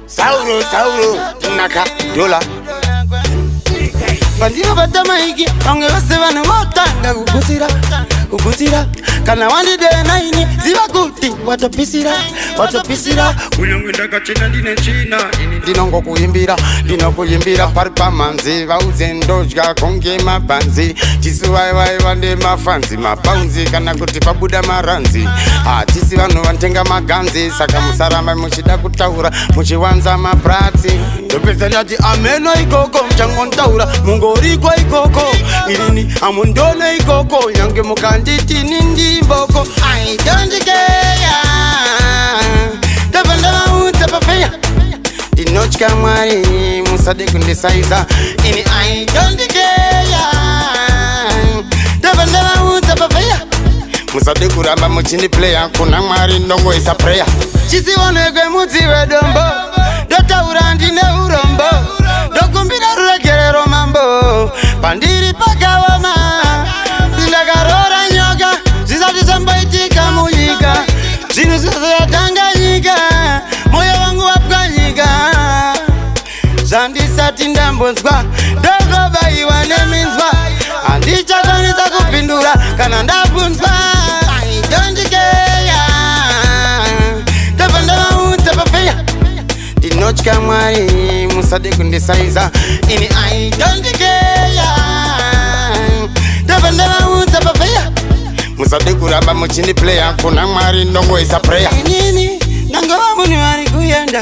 Sauro, naka, dola. Bandino batama hiki, wange wase wana wotanga kukutira. Kana wandi de naini, ziwa kuti, watopisira. Unyongu ndaka china dine china. Dinongo kuyimbira, paripa manzi. Vauze ndojga konge mabanzi. Jisu wai wande mafanzi, mapaunzi. Kana kuti pabuda maranzi. Tisi vanu vantenga maganzi. Saka musarama mushida kutaura, mushiwanza maprati. Dopesa nyati ameno ikoko, mchango ntaura. Mungori kwa ikoko, ilini amundono ikoko. Nyange mukanditi nindi mboko. I don't care. Davanda utapafeya. Dinochka mwari musade kundisaiza. Ini I don't care. Davanda utapafeya. Musade kuramba muchini player. Kuna mwari ndongo isa prayer. Chisi wanegwe mutiwe dombo. Dota urandine urombo. Dokumbina ruregerero mambo. Pandiri pakawama. Dilagarora nyoga. Zizati zambaitika muyiga. Zinu sasa tanganyika. Moyo wangu wapkanyika. Zandi sati ndambonzwa. Dogo baiwa neminzwa. Andicha kanisa kupindura. Kana ndapunzwa. I don't care. Davanda utapafeya. Dinochka mwari musade kundisaiza. Ini I don't care. Davanda utapafeya. Musade kuramba muchini player. Kuna mwari ndongo isa prayer. Nini nangawa muni wari kuyenda.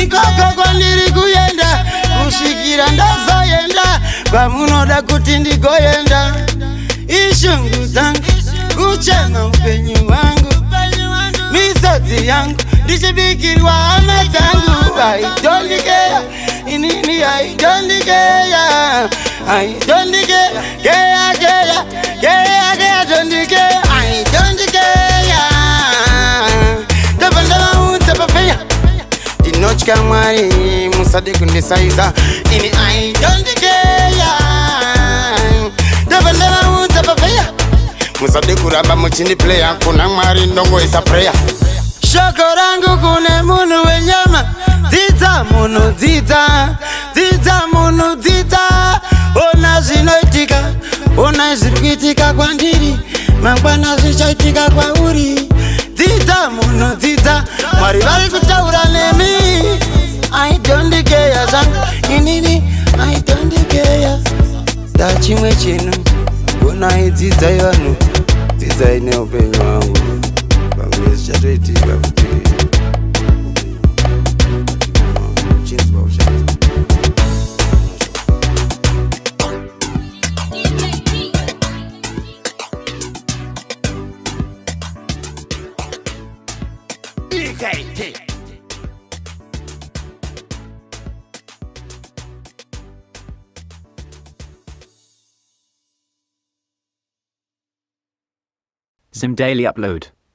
Ikoko kwa ndiri kuyenda. Kushikira ndazo yenda. Kwa munoda kutindi goyenda. Ishungu zangu kuchema upenyu wangu. Misozi yangu ndichibikirwa amatangu. I don't care. Inini I don't care. I don't care. I don't care. I don't care. Davanda utapafeya. Dinochka mwari musade kundisaiza. Ini I don't care. Davanda utapafeya. Musade kuramba muchini player. Kuna mwari ndongo isa prayer. Shokorangu kune munu wenyama. Dita munu dita. Ona zinoitika. Ona zirikuitika kwa ndiri. Mangwana zichaitika kwa uri. Dita munu dita. Mwari bari kutaura nemi. I don't care zangu. Inini I don't care. Dachimwe chinu. Ona idita yanu. Dita ine upenyo wangu. Bangwezi chatoitika kuti. Zim Daily Upload.